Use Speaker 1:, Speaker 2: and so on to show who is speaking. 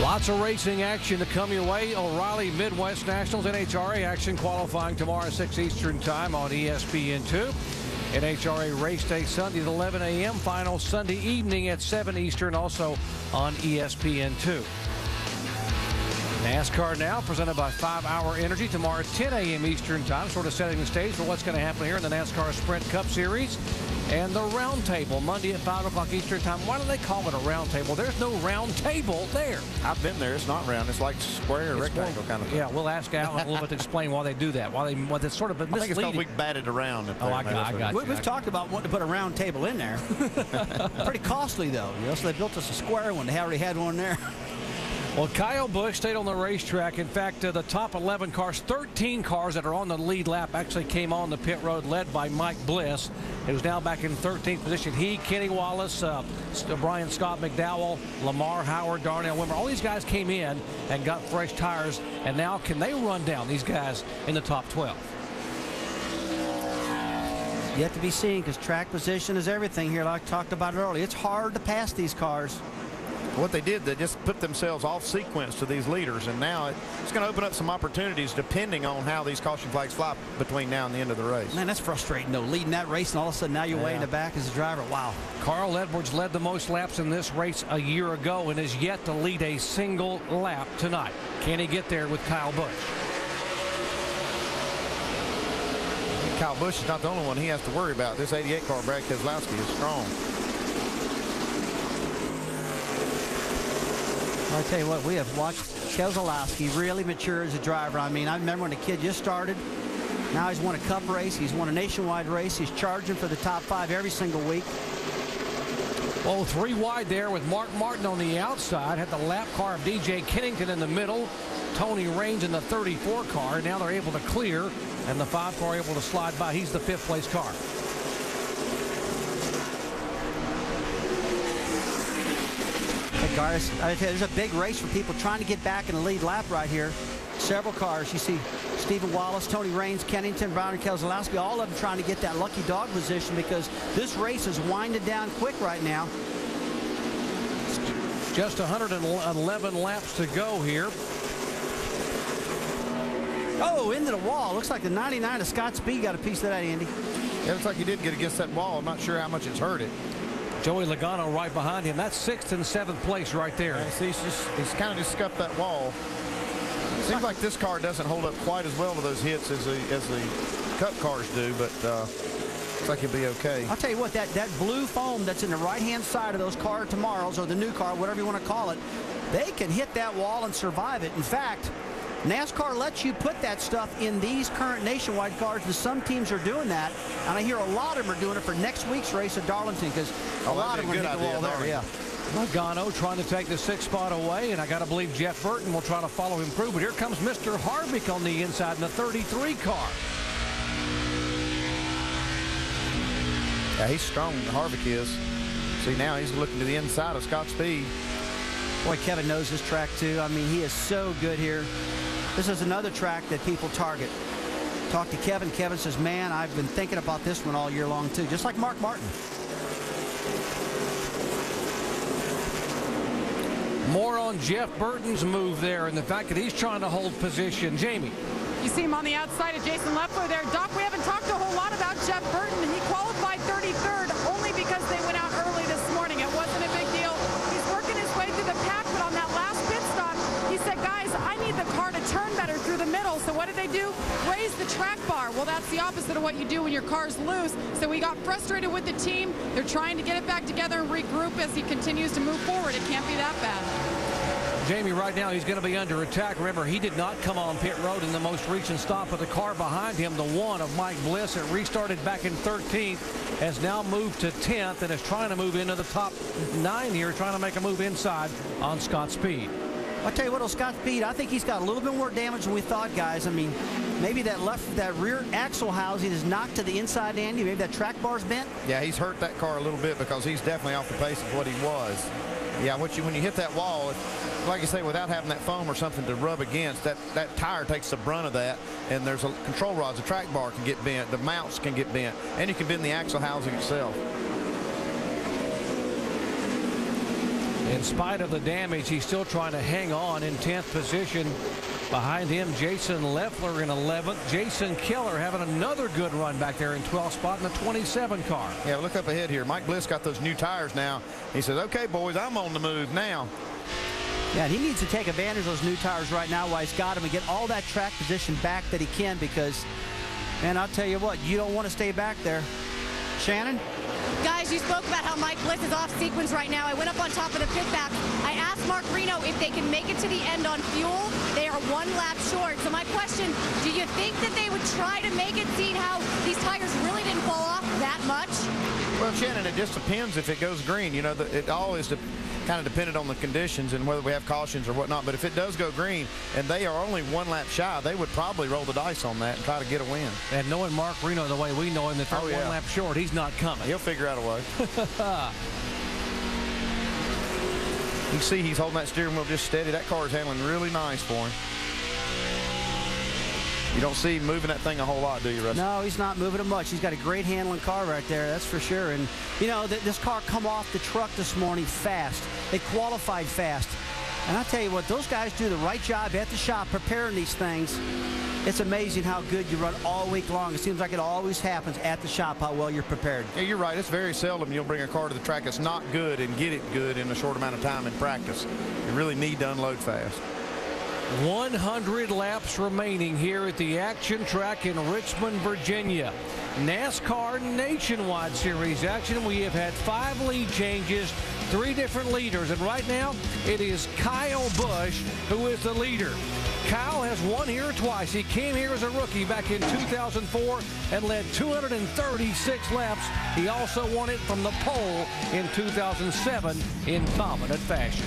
Speaker 1: Lots of racing action to come your way. O'Reilly Midwest Nationals NHRA action qualifying tomorrow at 6 Eastern time on ESPN2. NHRA Race Day Sunday at 11 a.m. Final Sunday evening at 7 Eastern, also on ESPN2. NASCAR now presented by 5 Hour Energy tomorrow at 10 a.m. Eastern time, sort of setting the stage for what's going to happen here in the NASCAR Sprint Cup Series. And the round table Monday at 5 o'clock Eastern time. Why do they call it a round table? There's no round table there.
Speaker 2: I've been there. It's not round. It's like square or rectangle kind of thing.
Speaker 1: Yeah, we'll ask Alan a little bit to explain why they do that. Why it's sort of a misleading.
Speaker 2: I think it's because we batted around.
Speaker 1: I got you.
Speaker 3: We've talked about wanting to put a round table in there. Pretty costly, though. You know, so they built us a square one. They already had one there.
Speaker 1: Well, Kyle Busch stayed on the racetrack. In fact, the top 11 cars, 13 cars that are on the lead lap actually came on the pit road, led by Mike Bliss, who's now back in 13th position. He, Kenny Wallace, Brian Scott McDowell, Lamar Howard, Darnell Wimmer, all these guys came in and got fresh tires, and now can they run down these guys in the top 12?
Speaker 3: Yet to be seen, because track position is everything here, like I talked about earlier. It's hard to pass these cars.
Speaker 2: What they did, they just put themselves off sequence to these leaders, and now it's going to open up some opportunities depending on how these caution flags fly between now and the end of the race.
Speaker 3: Man, that's frustrating, though, leading that race, and all of a sudden now you're way in the back as a driver. Wow.
Speaker 1: Carl Edwards led the most laps in this race a year ago and is yet to lead a single lap tonight. Can he get there with Kyle Busch?
Speaker 2: Kyle Busch is not the only one he has to worry about. This 88 car, Brad Keselowski, is strong.
Speaker 3: I'll tell you what, we have watched Keselowski really mature as a driver. I mean, I remember when the kid just started. Now he's won a cup race. He's won a nationwide race. He's charging for the top 5 every single week.
Speaker 1: Well, 3 wide there with Mark Martin on the outside. Had the lap car of DJ Kennington in the middle. Tony Raines in the 34 car. Now they're able to clear, and the 5 car able to slide by. He's the 5th place car.
Speaker 3: Guys, I tell you, there's a big race for people trying to get back in the lead lap right here. Several cars. You see Stephen Wallace, Tony Raines, Kennington, Brown, and Keselowski, all of them trying to get that lucky dog position because this race is winding down quick right now.
Speaker 1: Just 111 laps to go here.
Speaker 3: Oh, into the wall. Looks like the 99 of Scott Speed got a piece of that, Andy.
Speaker 2: Yeah, looks like he did get against that wall. I'm not sure how much it's hurt it.
Speaker 1: Joey Logano right behind him. That's 6th and 7th place right there.
Speaker 2: Yeah, see, he's kind of just scuffed that wall. Seems like this car doesn't hold up quite as well to those hits as the Cup cars do, but looks like he'll be okay.
Speaker 3: I'll tell you what, that blue foam that's in the right-hand side of those car tomorrows, or the new car, whatever you want to call it, they can hit that wall and survive it. In fact, NASCAR lets you put that stuff in these current nationwide cars, and some teams are doing that. And I hear a lot of them are doing it for next week's race at Darlington, because a lot of them are going to hit the wall there. Yeah.
Speaker 1: Logano trying to take the 6th spot away, and I got to believe Jeff Burton will try to follow him through. But here comes Mr. Harvick on the inside in the 33 car.
Speaker 2: Yeah, he's strong, Harvick is. See, now he's looking to the inside of Scott Speed.
Speaker 3: Boy, Kevin knows this track, too. I mean, he is so good here. This is another track that people target. Talk to Kevin. Kevin says, man, I've been thinking about this one all year long, too, just like Mark Martin.
Speaker 1: More on Jeff Burton's move there and the fact that he's trying to hold position. Jamie.
Speaker 4: You see him on the outside of Jason Leffler there. Doc, we haven't talked a whole lot about Jeff Burton. He qualified 33rd only because they went out early this morning. It wasn't a big deal. He's working his way through the pack, but on that last pit stop, he said, guys, I need the car to turn better through the middle. So what did they do? Raise the track bar. Well, that's the opposite of what you do when your car's loose. So we got frustrated with the team. They're trying to get it back together and regroup as he continues to move forward. It can't be that bad.
Speaker 1: Jamie, right now he's going to be under attack. Remember, he did not come on pit road in the most recent stop, but the car behind him, the 1 of Mike Bliss, it restarted back in 13th, has now moved to 10th and is trying to move into the top 9 here, trying to make a move inside on Scott Speed.
Speaker 3: I'll tell you what, Scott Speed, I think he's got a little bit more damage than we thought, guys. I mean, maybe that rear axle housing is knocked to the inside, Andy. Maybe that track bar's bent. Yeah,
Speaker 2: he's hurt that car a little bit because he's definitely off the pace of what he was. Yeah, when you hit that wall, like you say, without having that foam or something to rub against, that tire takes the brunt of that, and there's a control rods, the track bar can get bent, the mounts can get bent, and you can bend the axle housing itself.
Speaker 1: And In spite of the damage, he's still trying to hang on in 10th position. Behind him, Jason Leffler in 11th. Jason Keller having another good run back there in 12th spot in the 27 car.
Speaker 2: Yeah, look up ahead here. Mike Bliss got those new tires now. He says, okay, boys, I'm on the move now.
Speaker 3: Yeah, and he needs to take advantage of those new tires right now while he's got them and get all that track position back that he can, because, man, I'll tell you what, you don't want to stay back there. Shannon?
Speaker 5: Guys, you spoke about how Mike Bliss is off sequence right now. I went up on top of the pit back. I asked Mark Reno if they can make it to the end on fuel. They are 1 lap short. So my question, do you think that they would try to make it, seeing how these tires really didn't fall off that much?
Speaker 2: Well, Shannon, it just depends if it goes green. You know, it all is kind of dependent on the conditions and whether we have cautions or whatnot. But if it does go green and they are only 1 lap shy, they would probably roll the dice on that and try to get a win.
Speaker 1: And knowing Mark Reno the way we know him, if they're 1 lap short, he's not coming.
Speaker 2: He'll figure out a way. You see he's holding that steering wheel just steady. That car is handling really nice for him. You don't see him moving that thing a whole lot, do you, Russ?
Speaker 3: No, he's not moving it much. He's got a great handling car right there, that's for sure. And, you know, this car come off the truck this morning fast. They qualified fast. And I'll tell you what, those guys do the right job at the shop preparing these things. It's amazing how good you run all week long. It seems like it always happens at the shop, how well you're prepared.
Speaker 2: Yeah, you're right. It's very seldom you'll bring a car to the track that's not good and get it good in a short amount of time in practice. You really need to unload fast.
Speaker 1: 100 laps remaining here at the action track in Richmond, Virginia. NASCAR Nationwide Series action. We have had 5 lead changes, 3 different leaders, and right now it is Kyle Busch who is the leader. Kyle has won here twice. He came here as a rookie back in 2004 and led 236 laps. He also won it from the pole in 2007 in dominant fashion.